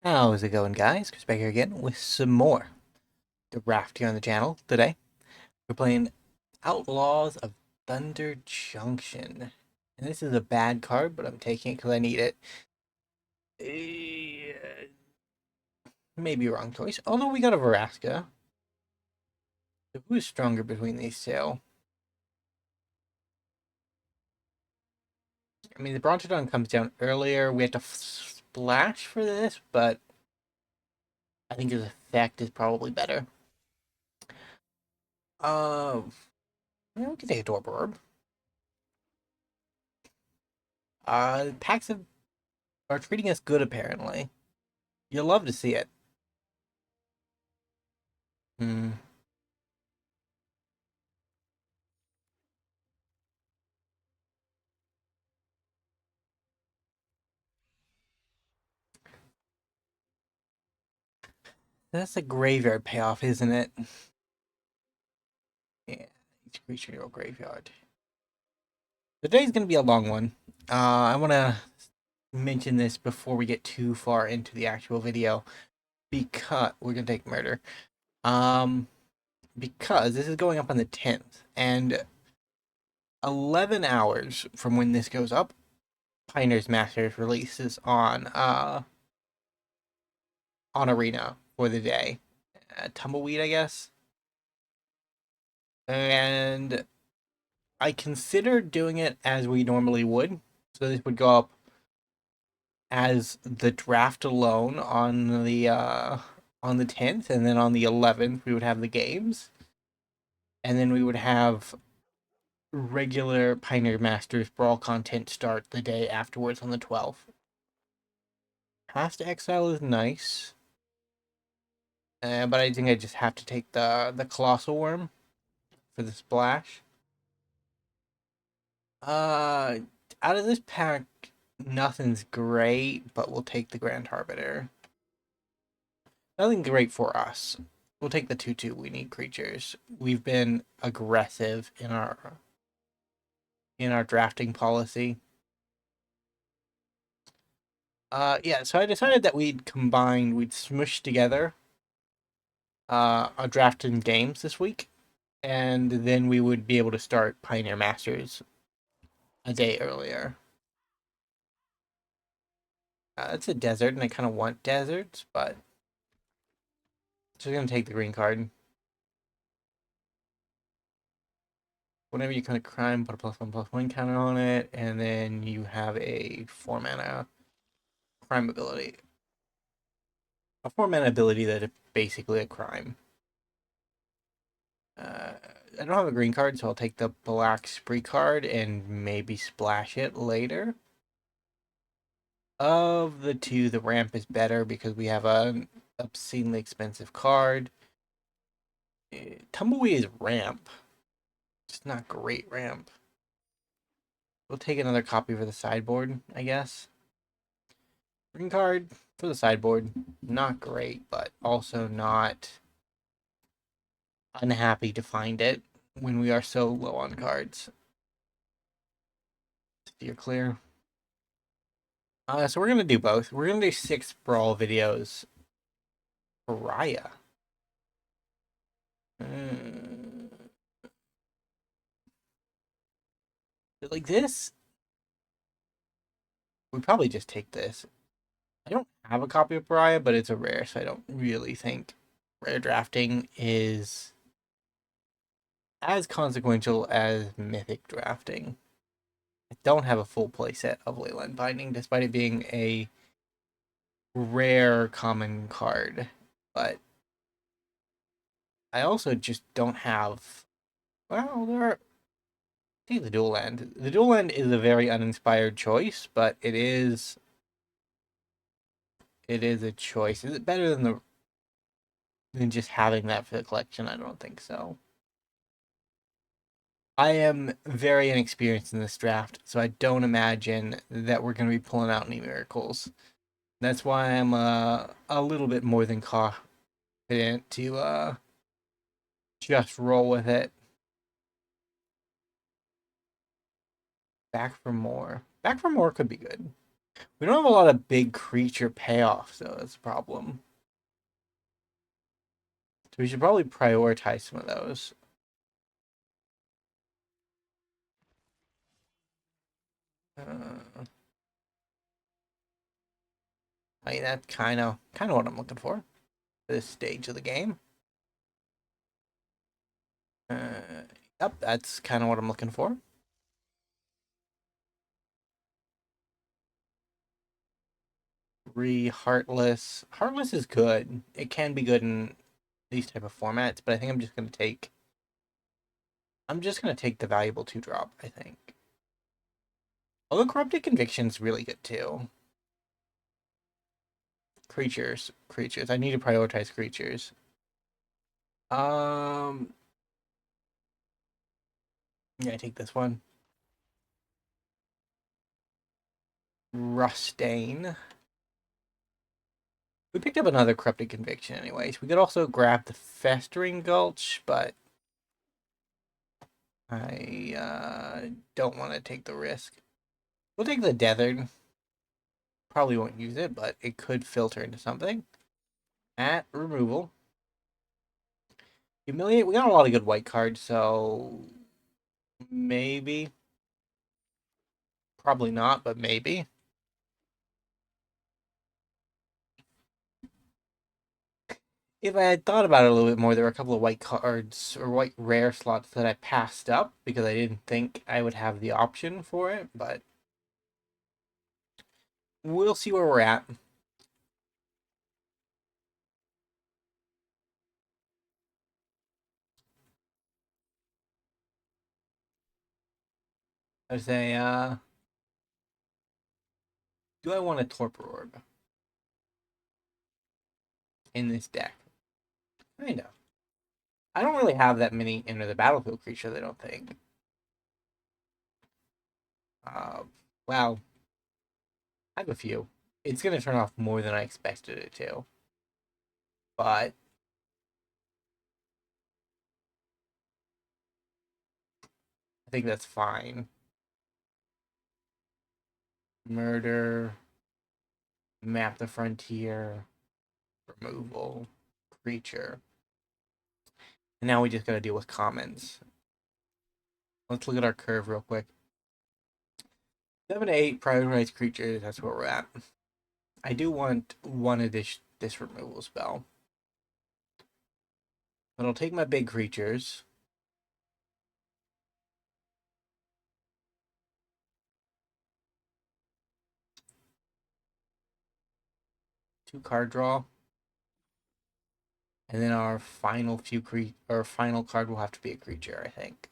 How's it going, guys? Chris back here again with some more draft here on the channel. Today, we're playing Outlaws of Thunder Junction. And this is a bad card, but I'm taking it because I need it. Maybe wrong choice. Although we got a Veraska. So who's stronger between these two? I mean, the Brontodon comes down earlier. We have to splash for this, but I think his effect is probably better. Uh, yeah, we can take a Dorborb. Packs are treating us good, apparently. You'll love to see it. Hmm. That's a graveyard payoff, isn't it? Yeah, each creature in your graveyard. Today's gonna be a long one. I want to mention this before we get too far into the actual video, because we're gonna take murder. Um, because this is going up on the 10th, and 11 hours from when this goes up, Pioneer's Masters releases on Arena for the day. Tumbleweed, I guess. And I considered doing it as we normally would. So this would go up as the draft alone on the 10th, and then on the 11th we would have the games. And then we would have regular Pioneer Masters Brawl content start the day afterwards on the 12th. Past Exile is nice. But I think I just have to take the Colossal Worm for the splash. Uh, Out of this pack, nothing's great, but we'll take the Grand Arbiter. Nothing great for us. We'll take the 2/2. We need creatures. We've been aggressive in our drafting policy. Yeah, so I decided that we'd smush together a draft in games this week, and then we would be able to start Pioneer Masters a day earlier. It's a desert, and I kind of want deserts, but just gonna take the green card. Whenever you commit crime, put a +1/+1 counter on it, and then you have a 4 mana crime ability. A 4 mana ability that is basically a crime. I don't have a green card, so I'll take the black spree card and maybe splash it later. Of the two, the ramp is better because we have an obscenely expensive card. Tumbleweed is ramp. It's not great ramp. We'll take another copy for the sideboard, I guess. Green card for the sideboard. Not great, but also not unhappy to find it when we are so low on cards. Steer clear. So we're gonna do both. We're gonna do 6 brawl videos. Pariah. Uh, like this, we probably just take this. I don't have a copy of Pariah, but it's a rare, so I don't really think rare drafting is as consequential as mythic drafting. I don't have a full playset of Leyline Binding, despite it being a rare common card. But I also just don't have. Well, there are. Take the dual land. The dual land is a very uninspired choice, but it is. It is a choice. Is it better than just having that for the collection? I don't think so. I am very inexperienced in this draft, so I don't imagine that we're going to be pulling out any miracles. That's why I'm a little bit more than confident to just roll with it. Back for more. Back for more could be good. We don't have a lot of big creature payoffs, though. That's a problem. So we should probably prioritize some of those. I mean, that's kind of what I'm looking for this stage of the game. Yep, that's kind of what I'm looking for. Heartless. Heartless is good. It can be good in these type of formats, but I think I'm just gonna take the valuable 2-drop, I think. Although Corrupted Conviction's really good too. Creatures. I need to prioritize creatures. Um, yeah, I take this one. Rustain. We picked up another Corrupted Conviction anyways. We could also grab the Festering Gulch, but I don't want to take the risk. We'll take the Deathered. Probably won't use it, but it could filter into something. At removal. Humiliate. We got a lot of good white cards, so maybe. Probably not, but maybe. If I had thought about it a little bit more, there were a couple of white cards or white rare slots that I passed up because I didn't think I would have the option for it, but we'll see where we're at. I say, do I want a Torpor Orb in this deck? Kind of. I don't really have that many Enter the Battlefield creatures, I don't think. Uh, well, I have a few. It's going to turn off more than I expected it to. But I think that's fine. Murder, Map the Frontier, removal, creature. And now we just gotta deal with commons. Let's look at our curve real quick. 7 to 8 prioritized creatures, that's where we're at. I do want one of this removal spell. But I'll take my big creatures. Two card draw. And then our final final card will have to be a creature, I think.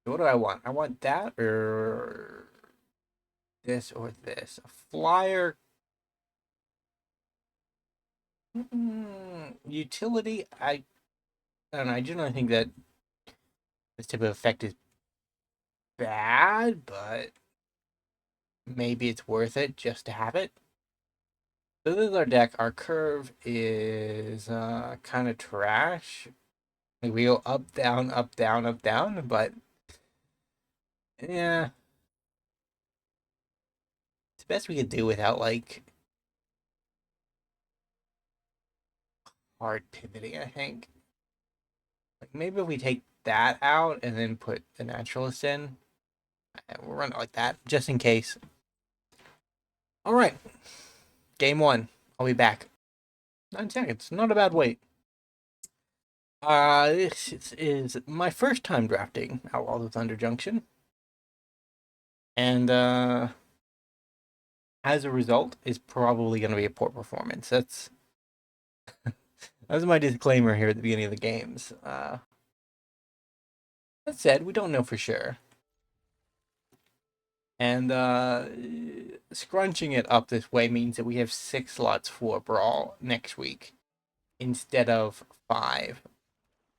So what do I want? I want that or this or this. A flyer. Utility. I don't know. I generally think that this type of effect is bad, but maybe it's worth it just to have it. So this is our deck. Our curve is kind of trash. Like we go up, down, up, down, up, down, but yeah, it's the best we could do without like hard pivoting, I think. Like maybe if we take that out and then put the naturalist in, we'll run it like that, just in case. Alright. Game one. I'll be back. 9 seconds. Not a bad wait. This is my first time drafting Outlaws of Thunder Junction. And as a result, is probably going to be a poor performance. That's my disclaimer here at the beginning of the games. That said, we don't know for sure. And scrunching it up this way means that we have 6 slots for Brawl next week instead of 5,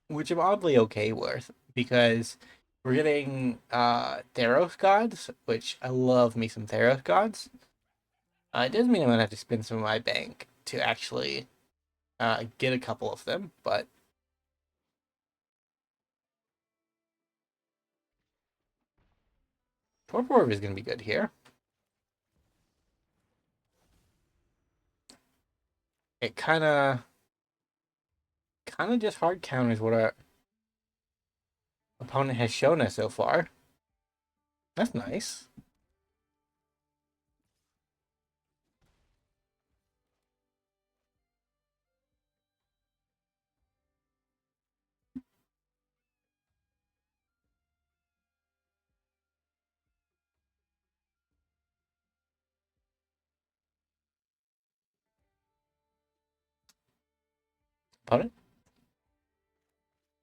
which I'm oddly okay with because we're getting Theros Gods, which I love me some Theros Gods. It doesn't mean I'm going to have to spend some of my bank to actually get a couple of them, but Torpor Orb is going to be good here. it kind of just hard counters what our opponent has shown us so far. That's nice. Opponent.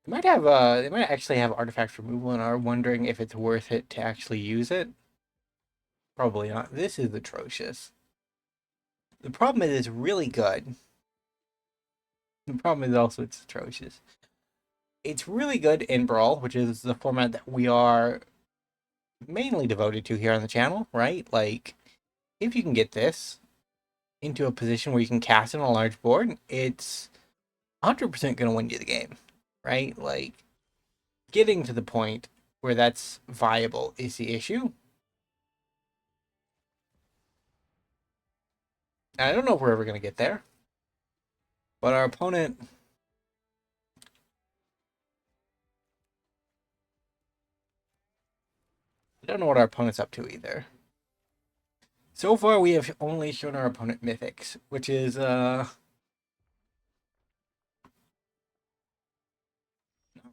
They might actually have artifact removal and are wondering if it's worth it to actually use it. Probably not. This is atrocious. The problem is it's really good. The problem is also it's atrocious. It's really good in Brawl, which is the format that we are mainly devoted to here on the channel, right? Like, if you can get this into a position where you can cast it on a large board, it's 100% going to win you the game, right? Like, getting to the point where that's viable is the issue. I don't know if we're ever going to get there, but our opponent, I don't know what our opponent's up to either. So far, we have only shown our opponent mythics, which is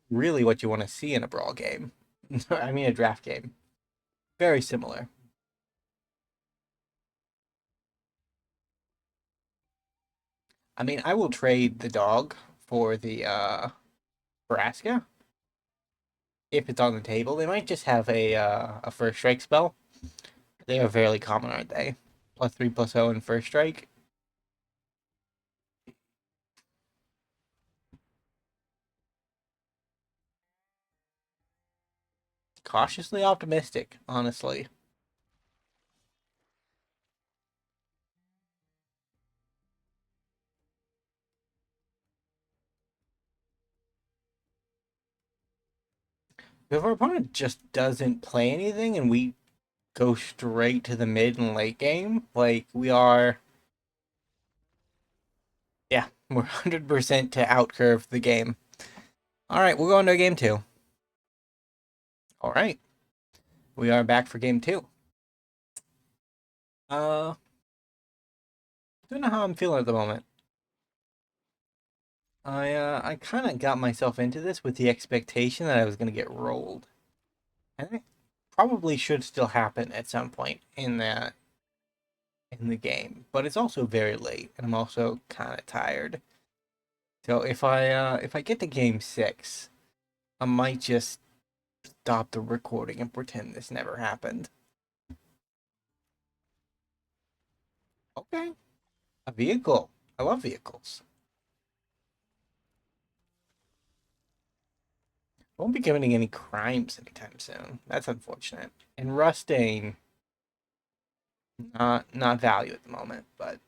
really what you want to see in a brawl game. I mean, a draft game. Very similar. I mean, I will trade the dog for the Nebraska if it's on the table. They might just have a first strike spell. They are fairly common, aren't they? +3/+0 and first strike. Cautiously optimistic, honestly. If our opponent just doesn't play anything and we go straight to the mid and late game, like we are, yeah, we're 100% to outcurve the game. All right, we'll go into game two. All right, we are back for game two. Uh, don't know how I'm feeling at the moment. I kind of got myself into this with the expectation that I was gonna get rolled. I think probably should still happen at some point in the game, but it's also very late, and I'm also kind of tired. So if I get to game six, I might just stop the recording and pretend this never happened. Okay, a vehicle. I love vehicles. Won't be committing any crimes anytime soon. That's unfortunate. And rusting, not value at the moment, but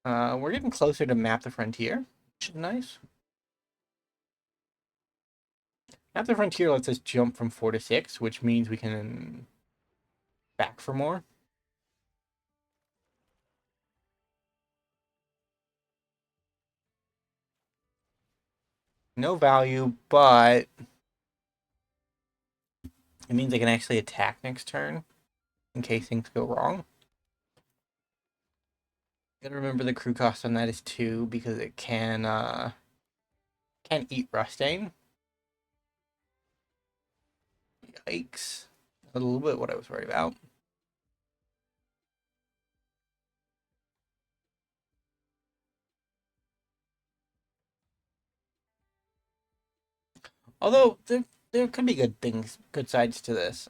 we're getting closer to map the frontier, which is nice. Map the frontier lets us jump from 4 to 6, which means we can back for more. No value, but it means I can actually attack next turn in case things go wrong. Gotta remember the crew cost on that is 2 because it can eat Rustain. Yikes. A little bit what I was worried about. Although there could be good things, good sides to this.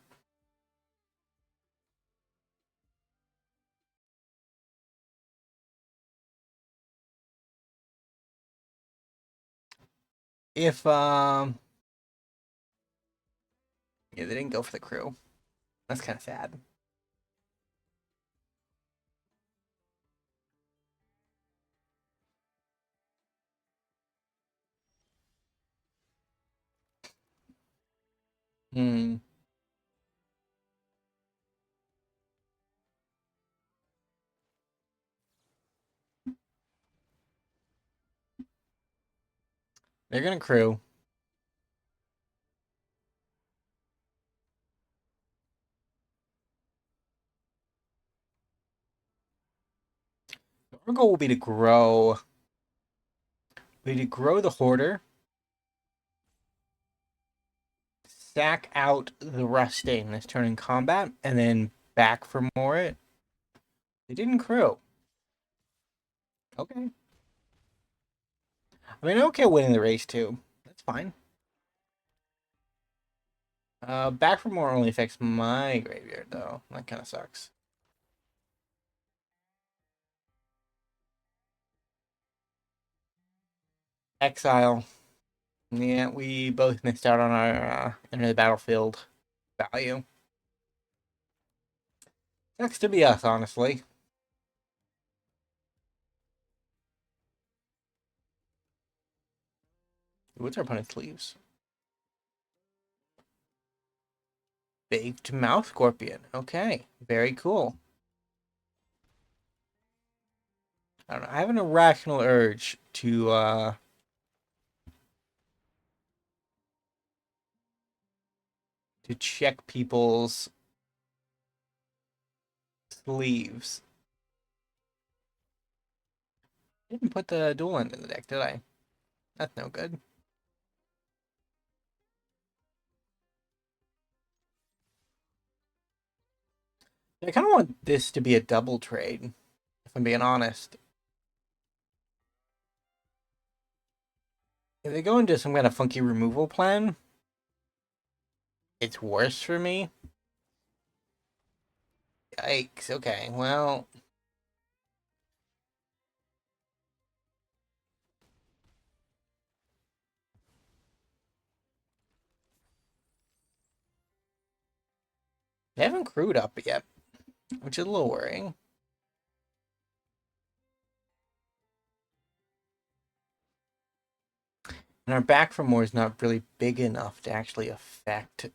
If yeah, they didn't go for the crew. That's kind of sad. Hmm. They're gonna crew. Our goal will be to grow. The hoarder, sack out the rusting this turn in combat, and then back for more it. They didn't crew. Okay. I mean, I'm okay winning the race too. That's fine. Back for more only affects my graveyard though. That kind of sucks. Exile. Yeah, we both missed out on our enter the battlefield value. Sucks to be us, honestly. What's our opponent's leaves? Baked mouth scorpion. Okay, very cool. I don't know. I have an irrational urge to check people's sleeves. Didn't put the dual end in the deck, did I? That's no good. I kind of want this to be a double trade, if I'm being honest. If they go into some kind of funky removal plan, it's worse for me. Yikes. Okay, well. They haven't crewed up yet, which is a little worrying. And our back for more is not really big enough to actually affect.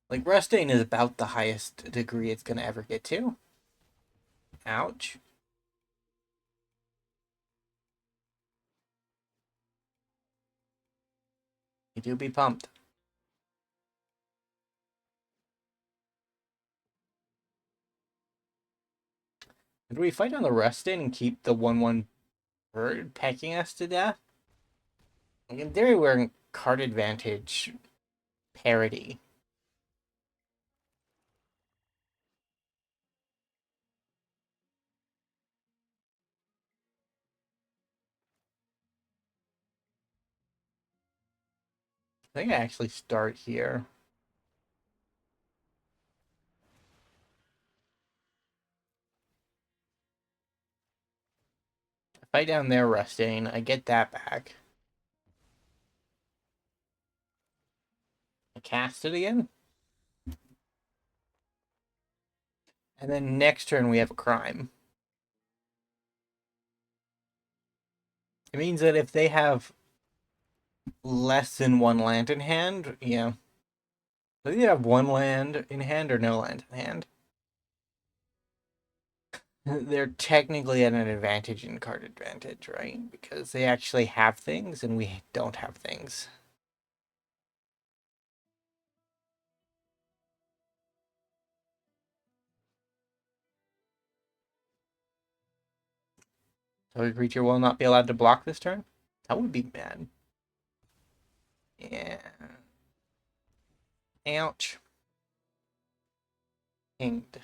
Like, Rustain is about the highest degree it's going to ever get to. Ouch. You do be pumped. And do we fight on the Rustain and keep the 1/1 bird pecking us to death? Like, in theory, we're in card advantage parity. I think I actually start here. I fight down there Rustain. I get that back. I cast it again. And then next turn we have a crime. It means that if they have less than one land in hand, yeah. They either have one land in hand or no land in hand. They're technically at an advantage in card advantage, right? Because they actually have things and we don't have things. So a creature will not be allowed to block this turn? That would be bad. Yeah. Ouch. Pinged.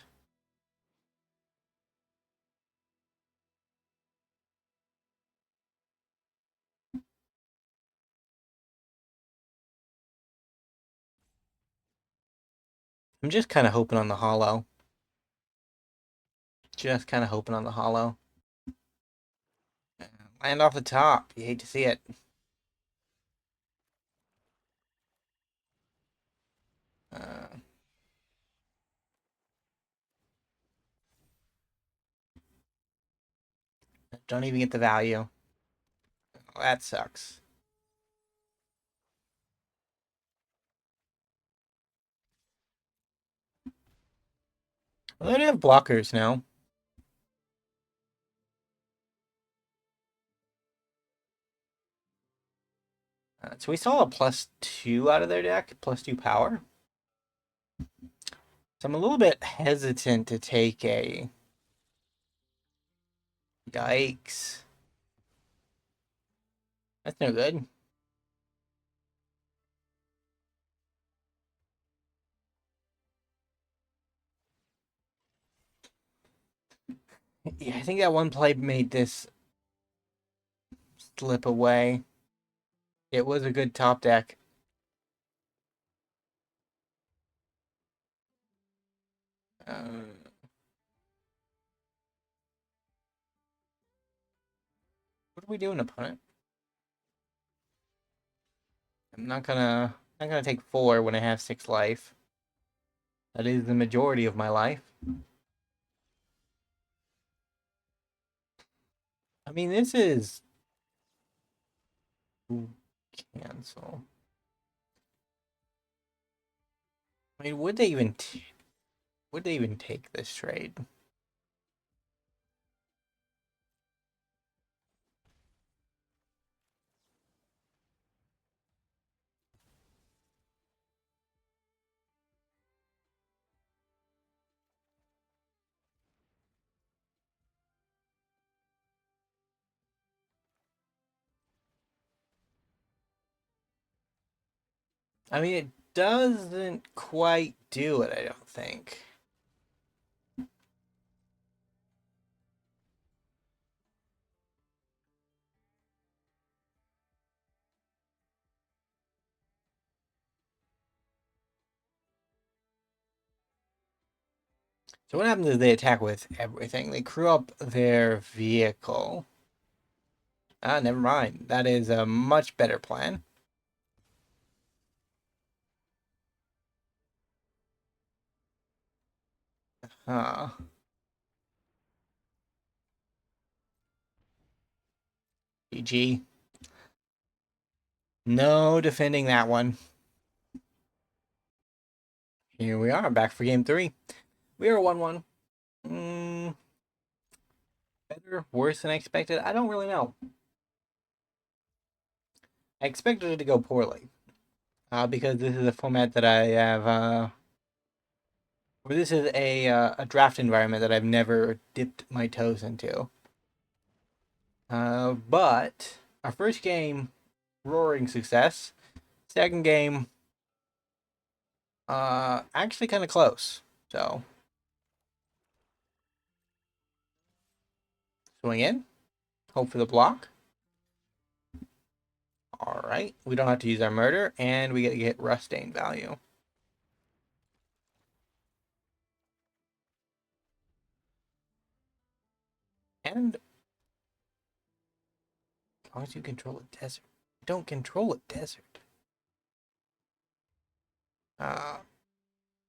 I'm just kind of hoping on the hollow. Just kind of hoping on the hollow. Land off the top. You hate to see it. Uh, don't even get the value. Well, that sucks. Well, they have blockers now. So we saw a +2 out of their deck, +2 power. So I'm a little bit hesitant to take a... Yikes. That's no good. Yeah, I think that one play made this slip away. It was a good top deck. What are we doing, opponent? I'm not gonna take 4 when I have 6 life. That is the majority of my life. I mean, this is... Ooh, cancel. I mean, would they even take this trade? I mean, it doesn't quite do it, I don't think. So what happens is they attack with everything. They crew up their vehicle. Ah, never mind. That is a much better plan. Huh. GG. No defending that one. Here we are, back for game 3. We are 1-1. Better, worse than I expected? I don't really know. I expected it to go poorly. Because this is a format that I have, or this is a draft environment that I've never dipped my toes into. But our first game, roaring success. Second game, actually kind of close. So, swing in, hope for the block. All right, we don't have to use our murder, and we get Rustain value. And as long as you control a desert, don't control a desert.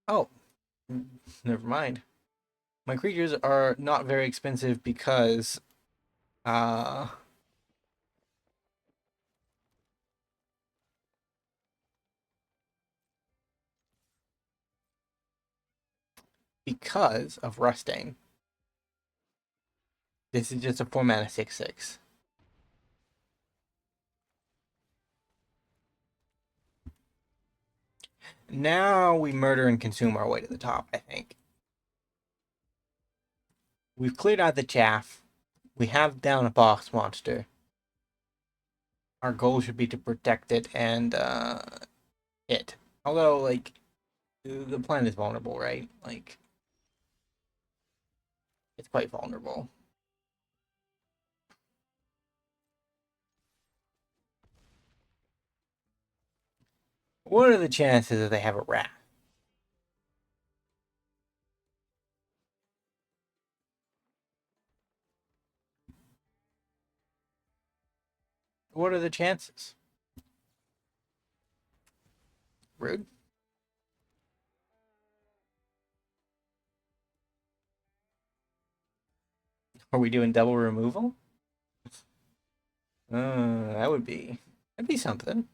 Oh, never mind. My creatures are not very expensive because, uh, because of Rustain. This is just a 4-mana 6/6. Now we murder and consume our way to the top, I think. We've cleared out the chaff. We have down a box monster. Our goal should be to protect it and it. Although, like, the planet is vulnerable, right? Like, it's quite vulnerable. What are the chances that they have a rat? What are the chances? Rude. Are we doing double removal? That'd be something.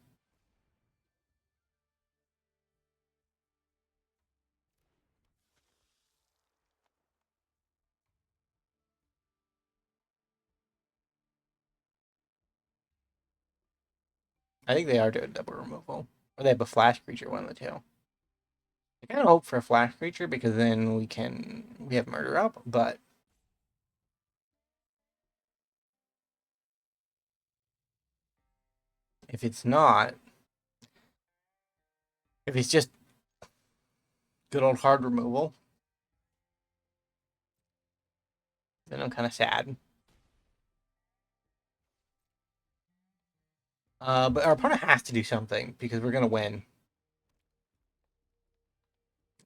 I think they are doing double removal. Or they have a flash creature, one of the two. I kind of hope for a flash creature because then we have murder up, but if it's not, if it's just good old hard removal, then I'm kind of sad. But our opponent has to do something because we're gonna win.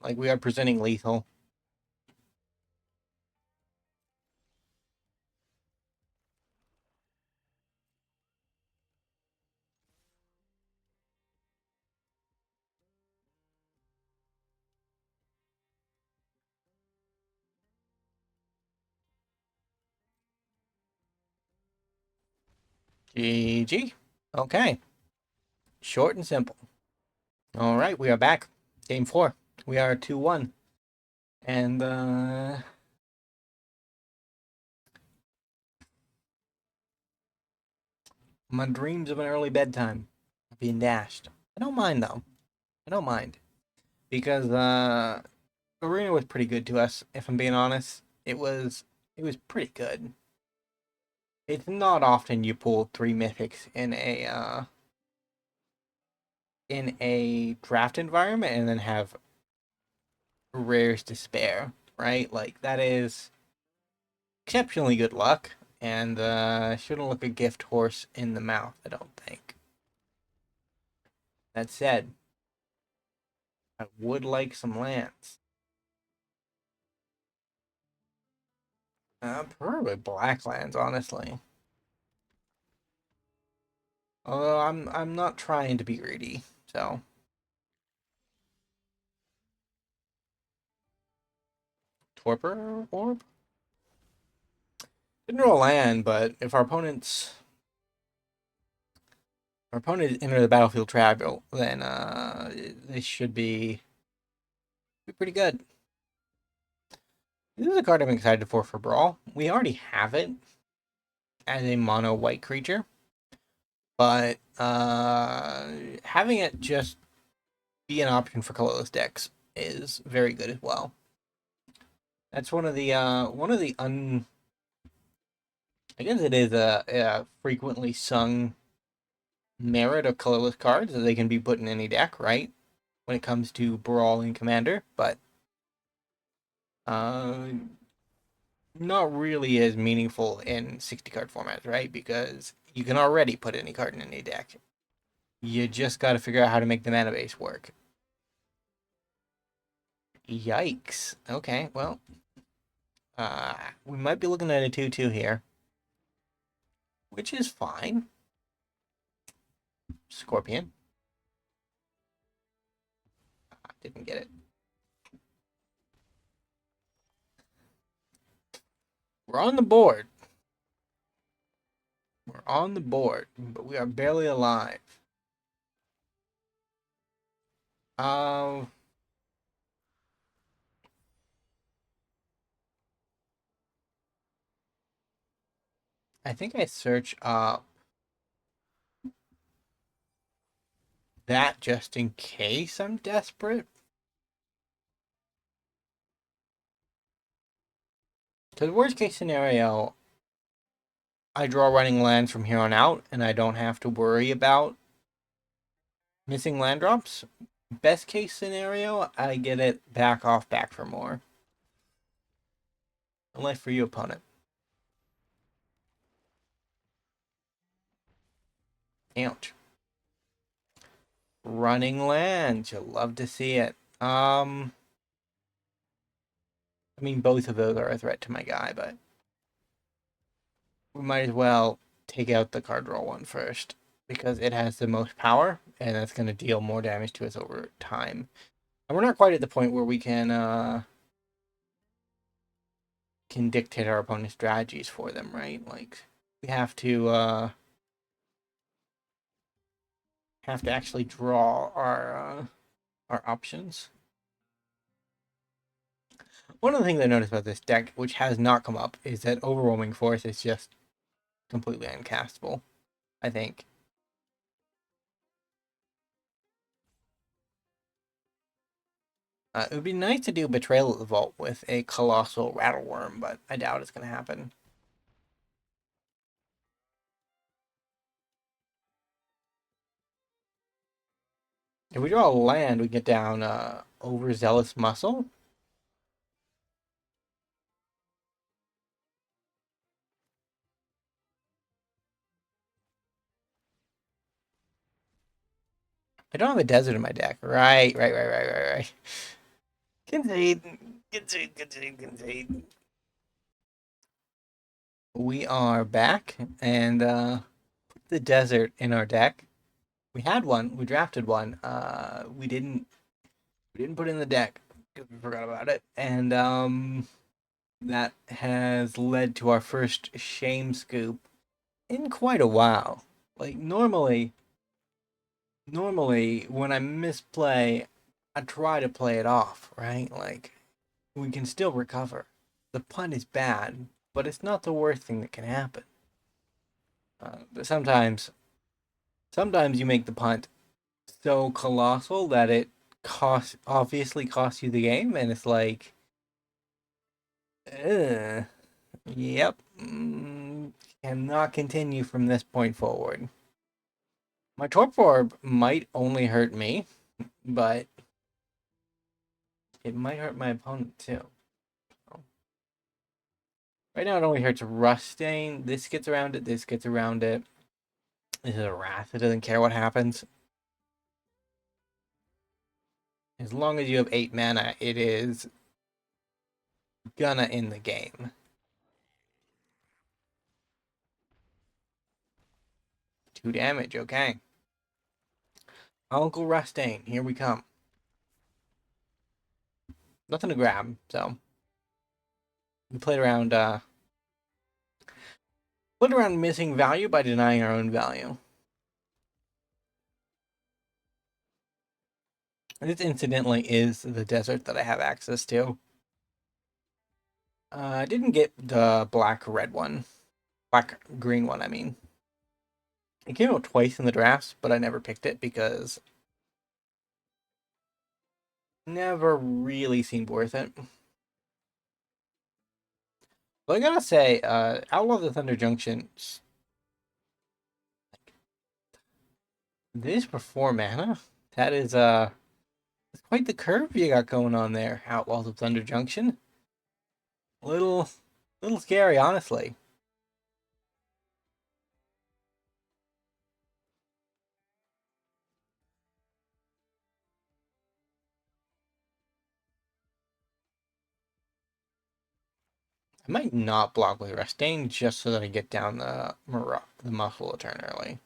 Like we are presenting lethal. GG. Okay. Short and simple. All right, we are back. Game 4. We are 2-1. And my dreams of an early bedtime are being dashed. I don't mind though. I don't mind. Because Arena was pretty good to us, if I'm being honest. It was pretty good. It's not often you pull 3 mythics in a draft environment and then have rares to spare, right? Like that is exceptionally good luck, and shouldn't look a gift horse in the mouth, I don't think. That said, I would like some lands. Probably black lands, honestly. Although I'm not trying to be greedy, so Torpor Orb? Didn't roll land, but if our opponent enter the battlefield travel, then this should be pretty good. This is a card I'm excited for Brawl. We already have it as a mono white creature, but having it just be an option for colorless decks is very good as well. That's one of the I guess it is a frequently sung merit of colorless cards that they can be put in any deck, right? When it comes to Brawl and Commander, but uh, not really as meaningful in 60 card formats, right? Because you can already put any card in any deck. You just got to figure out how to make the mana base work. Yikes. Okay, well, we might be looking at a 2-2 here, which is fine. Scorpion. Didn't get it. We're on the board. We're on the board, but we are barely alive. Um, I think I search up that just in case I'm desperate. Because worst case scenario, I draw running lands from here on out, and I don't have to worry about missing land drops. Best case scenario, I get it back for more. Unless for you, opponent. Ouch. Running lands, you'll love to see it. I mean, both of those are a threat to my guy, but we might as well take out the card draw one first because it has the most power, and that's going to deal more damage to us over time. And we're not quite at the point where we can dictate our opponent's strategies for them, right? Like we have to actually draw our options. One of the things I noticed about this deck, which has not come up, is that Overwhelming Force is just completely uncastable, I think. It would be nice to do Betrayal at the Vault with a colossal rattleworm, but I doubt it's going to happen. If we draw land, we get down Overzealous Muscle. I don't have a desert in my deck. Right. Concede. Concede. We are back and put the desert in our deck. We had one. We drafted one. We didn't put it in the deck because we forgot about it, and that has led to our first shame scoop in quite a while. Like normally when I misplay, I try to play it off, right? Like we can still recover. The punt is bad, but it's not the worst thing that can happen. But sometimes you make the punt so colossal that it obviously costs you the game, and it's like, ugh, yep, cannot continue from this point forward. My Torp Orb might only hurt me, but it might hurt my opponent too. So, right now, it only hurts Rustain. This gets around it. This gets around it. This is a Wrath. It doesn't care what happens. As long as you have 8 mana, it is gonna end the game. 2 damage, okay. Uncle Rustain, here we come. Nothing to grab, so we played around missing value by denying our own value. This incidentally is the desert that I have access to. I didn't get the black-red one. Black-green one, I mean. It came out twice in the drafts, but I never picked it because never really seemed worth it. But I gotta say, Outlaws of Thunder Junction, this for 4 mana, that is it's quite the curve you got going on there, Outlaws of Thunder Junction. Little little scary, honestly. I might not block with Restain just so that I get down the muscle a turn early.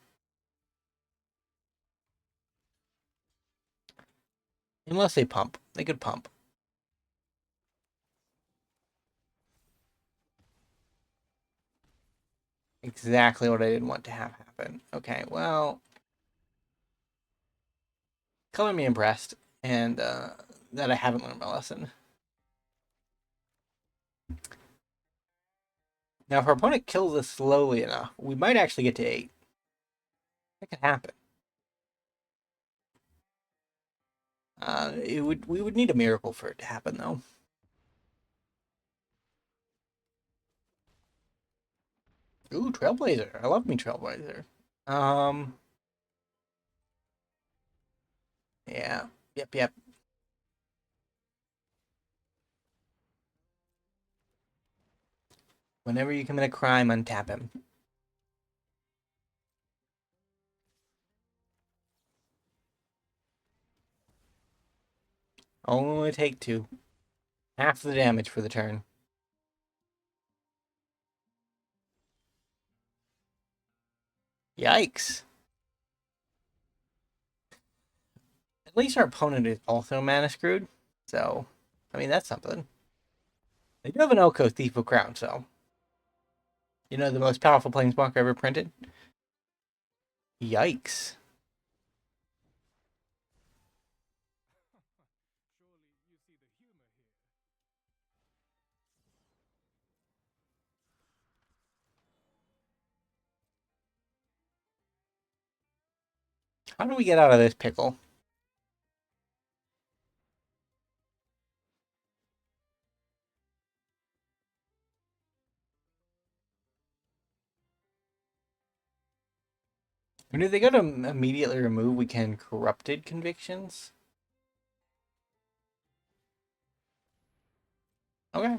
Unless they pump. They could pump. Exactly what I didn't want to have happen. Okay, well, color me impressed, and that I haven't learned my lesson. Now, if our opponent kills us slowly enough, we might actually get to 8. That could happen. We would need a miracle for it to happen, though. Ooh, Trailblazer. I love me Trailblazer. Um, yeah. Yep. Whenever you commit a crime, untap him. Only take 2. Half the damage for the turn. Yikes. At least our opponent is also mana screwed. So, I mean, that's something. They do have an Elko Thief of Crown, so. You know the most powerful planeswalker ever printed? Yikes. How do we get out of this pickle? When they go to immediately remove, we can corrupted convictions. Okay.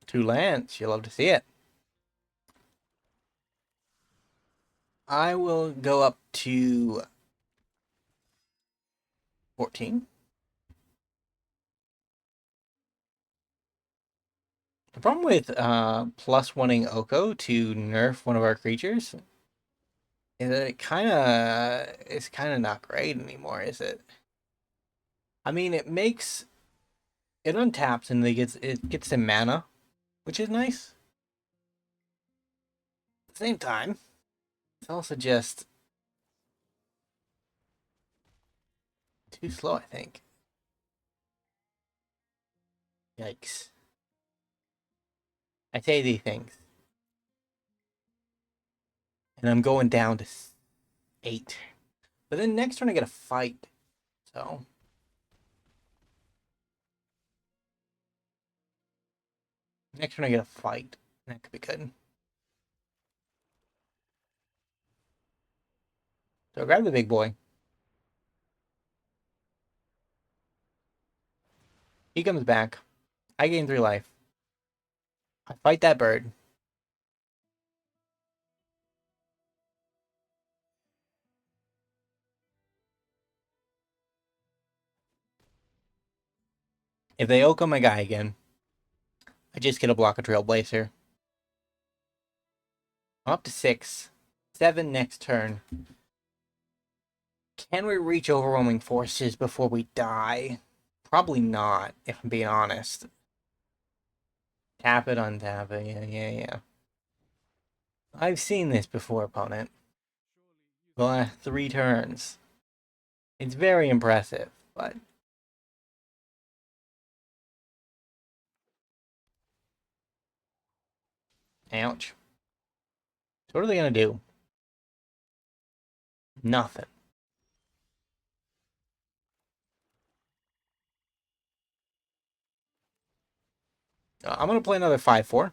Two lands. You love to see it. I will go up to 14. The problem with plus wanting Oko to nerf one of our creatures is that it's kind of not great anymore, is it? I mean, it untaps and it gets some mana, which is nice. At the same time, it's also just too slow, I think. Yikes. I say these things. And I'm going down to 8. But then next turn I get a fight. So. Next turn I get a fight. That could be good. So grab the big boy. He comes back. I gain 3 life. I fight that bird. If they Oko my guy again, I just get a block of Trailblazer. I'm up to 6. 7 next turn. Can we reach overwhelming forces before we die? Probably not, if I'm being honest. Tap it, untap it. Yeah. I've seen this before, opponent. The last 3 turns. It's very impressive, but... Ouch. So what are they going to do? Nothing. I'm going to play another 5-4.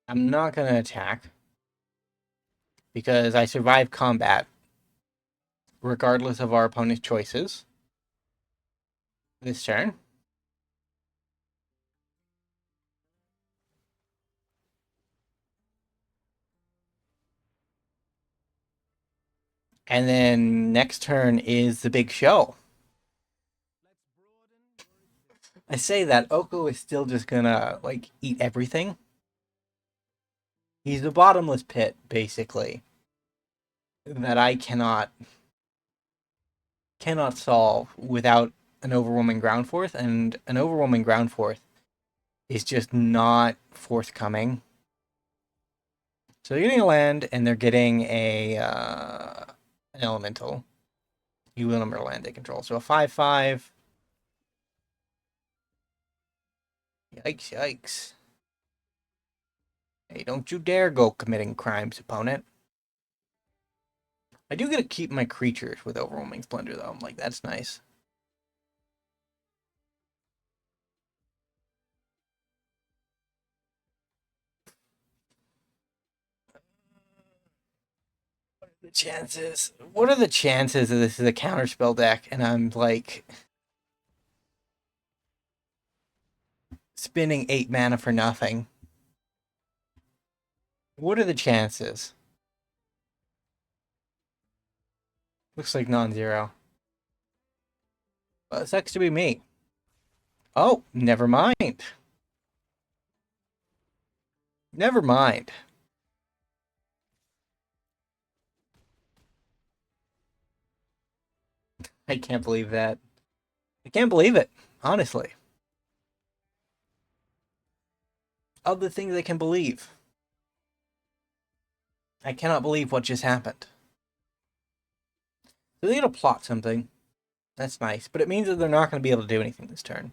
I'm not going to attack. Because I survive combat. Regardless of our opponent's choices. This turn. And then next turn is the big show. I say that Oko is still just gonna like eat everything. He's the bottomless pit, basically, that I cannot solve without an overwhelming ground force, and an overwhelming ground force is just not forthcoming. So they're getting a land, and they're getting an elemental. You will number land they control. So a 5/5. Yikes. Hey, don't you dare go committing crimes, opponent. I do get to keep my creatures with Overwhelming Splendor, though. Like, that's nice. The chances? What are the chances that this is a counterspell deck and I'm, like, spending 8 mana for nothing? What are the chances? Looks like non-zero. Well, it sucks to be me. Oh, never mind. Never mind. I can't believe that. I can't believe it, honestly. Of the things I can believe, I cannot believe what just happened. So they gotta plot something. That's nice, but it means that they're not going to be able to do anything this turn.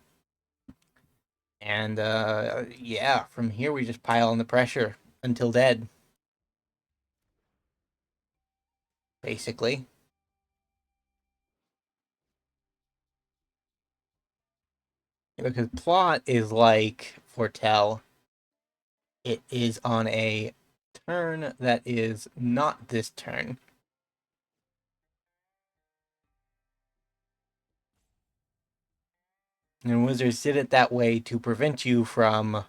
And yeah, from here we just pile on the pressure until dead, basically. Because plot is like foretell. It is on a turn that is not this turn. And wizards did it that way to prevent you from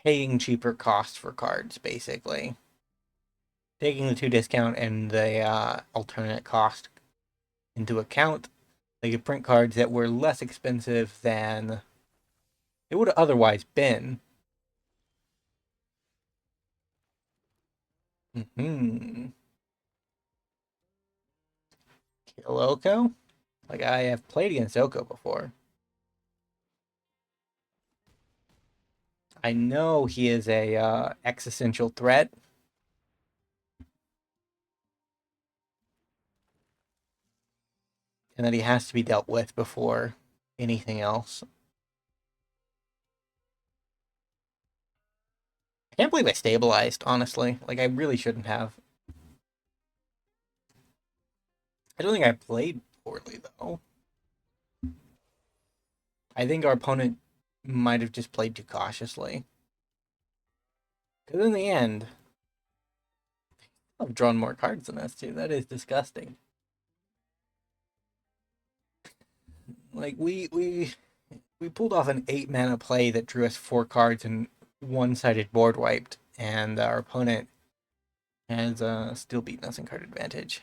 paying cheaper costs for cards, basically. Taking the 2 discount and the alternate cost into account, they could print cards that were less expensive than it would have otherwise been. Mm-hmm. Kill Oko? Like, I have played against Oko before. I know he is a existential threat. And that he has to be dealt with before anything else. I can't believe I stabilized, honestly. Like, I really shouldn't have. I don't think I played poorly, though. I think our opponent might have just played too cautiously. Because in the end, I've drawn more cards than us, too. That is disgusting. Like, we pulled off an 8-mana play that drew us 4 cards and one-sided board wiped, and our opponent has still beaten us in card advantage.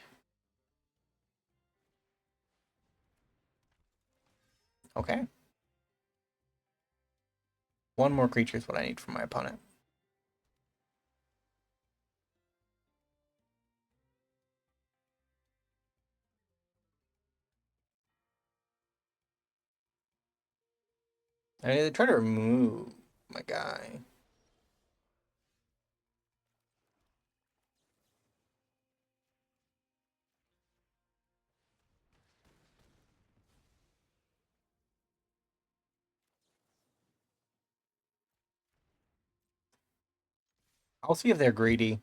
Okay. 1 more creature is what I need from my opponent. I mean, they try to remove my guy. I'll see if they're greedy.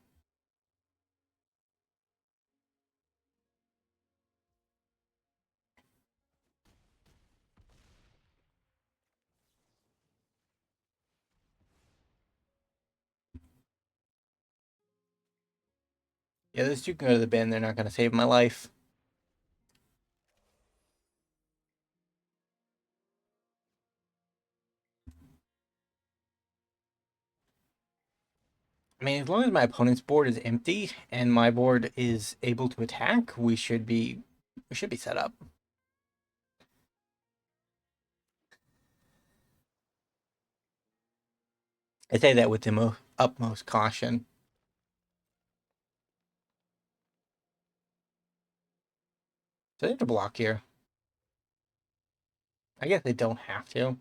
Yeah, those 2 can go to the bin. They're not going to save my life. I mean, as long as my opponent's board is empty and my board is able to attack, we should be set up. I say that with the utmost caution. So they have to block here. I guess they don't have to.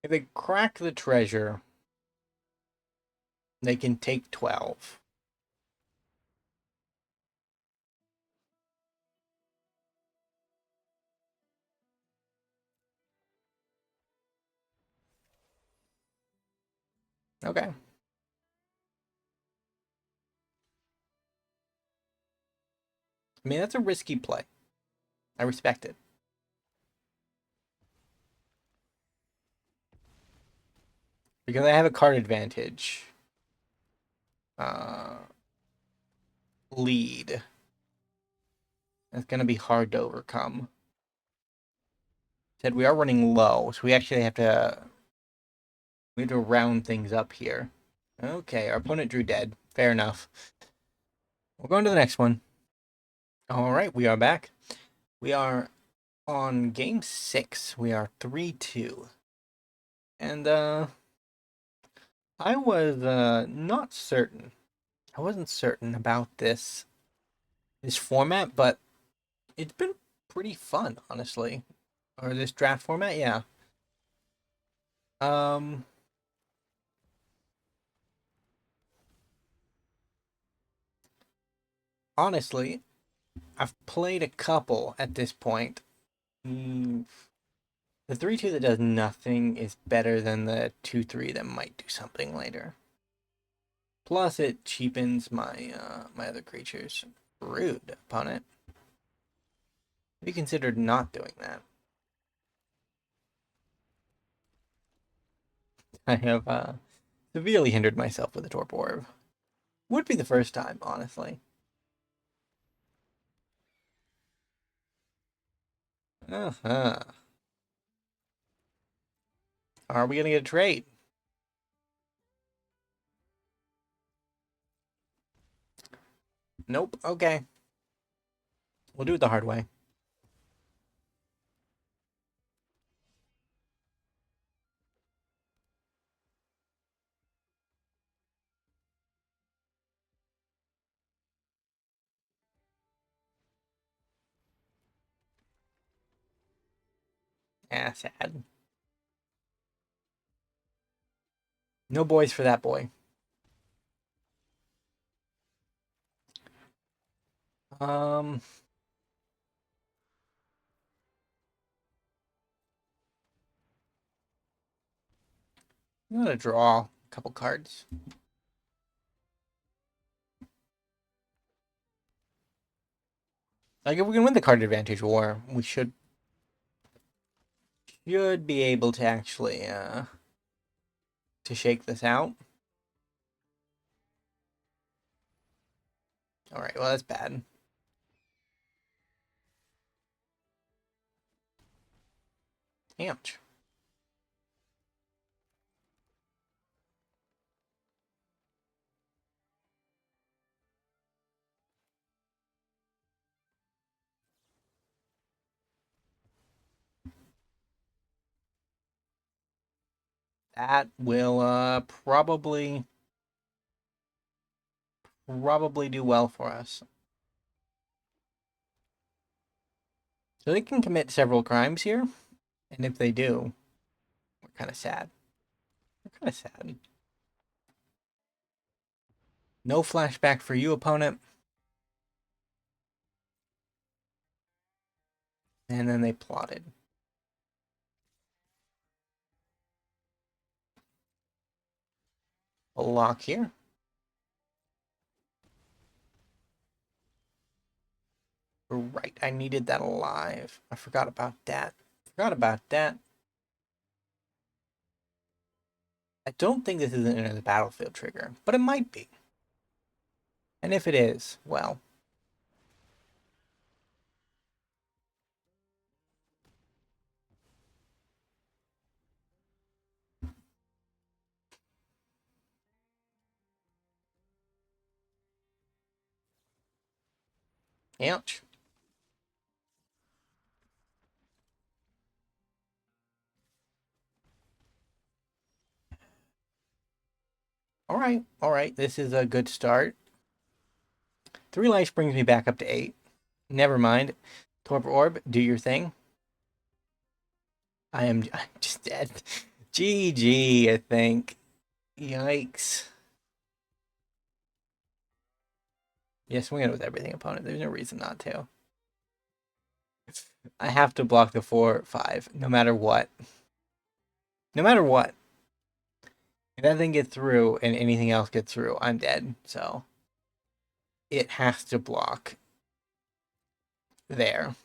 If they crack the treasure, they can take 12. Okay. I mean, that's a risky play. I respect it. Because I have a card advantage. Lead. It's going to be hard to overcome. Said we are running low, so we actually have to round things up here. Okay, our opponent drew dead. Fair enough. We're going to the next one. All right, we are back. We are on game 6. We are 3-2. And I was not certain. I wasn't certain about this format, but it's been pretty fun, honestly. Or this draft format, yeah. Um Honestly, I've played a couple at this point. The 3-2 that does nothing is better than the 2-3 that might do something later. Plus, it cheapens my my other creatures. Rude, opponent. Have you considered not doing that? I have severely hindered myself with the Torp Orb. Would be the first time, honestly. Uh-huh. Are we gonna get a trade? Nope. Okay. We'll do it the hard way. Ah, sad. No boys for that boy. Um, I'm gonna draw a couple cards. Like, if we can win the card advantage war, we should be able to actually to shake this out. All right. Well, that's bad. Ouch. That will probably do well for us. So they can commit several crimes here, and if they do, we're kind of sad. We're kind of sad. No flashback for you, opponent. And then they plotted. A lock here. Right, I needed that alive. I forgot about that. I don't think this is an enter the battlefield trigger, but it might be. And if it is, well. Ouch. All right. This is a good start. 3 life brings me back up to 8. Never mind. Torpor Orb, do your thing. I'm just dead. GG, I think. Yikes. Yeah, swing it with everything, opponent. There's no reason not to. I have to block the 4/5, no matter what. No matter what. If that thing gets through and anything else gets through, I'm dead. So it has to block there.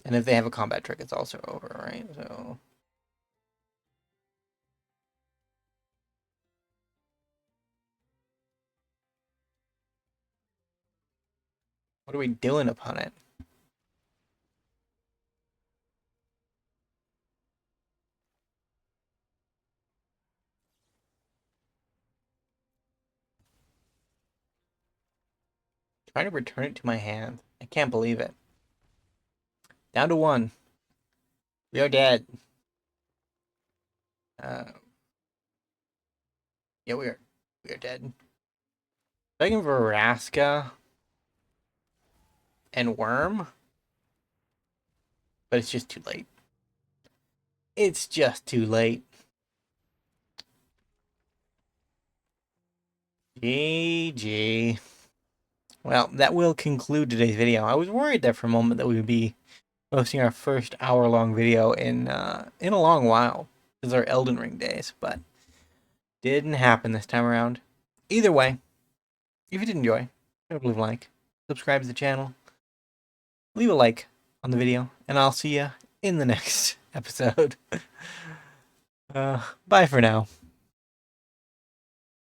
And if they have a combat trick, it's also over, right? So what are we doing, opponent? Trying to return it to my hand. I can't believe it. Down to 1. We are dead. Yeah, we are dead. Begging for Vraska and Worm, but it's just too late. It's just too late. GG. Well, that will conclude today's video. I was worried there for a moment that we would be posting our first hour-long video in a long while. This is our Elden Ring days, but didn't happen this time around. Either way, if you did enjoy, leave a like, subscribe to the channel, leave a like on the video, and I'll see you in the next episode. Bye for now.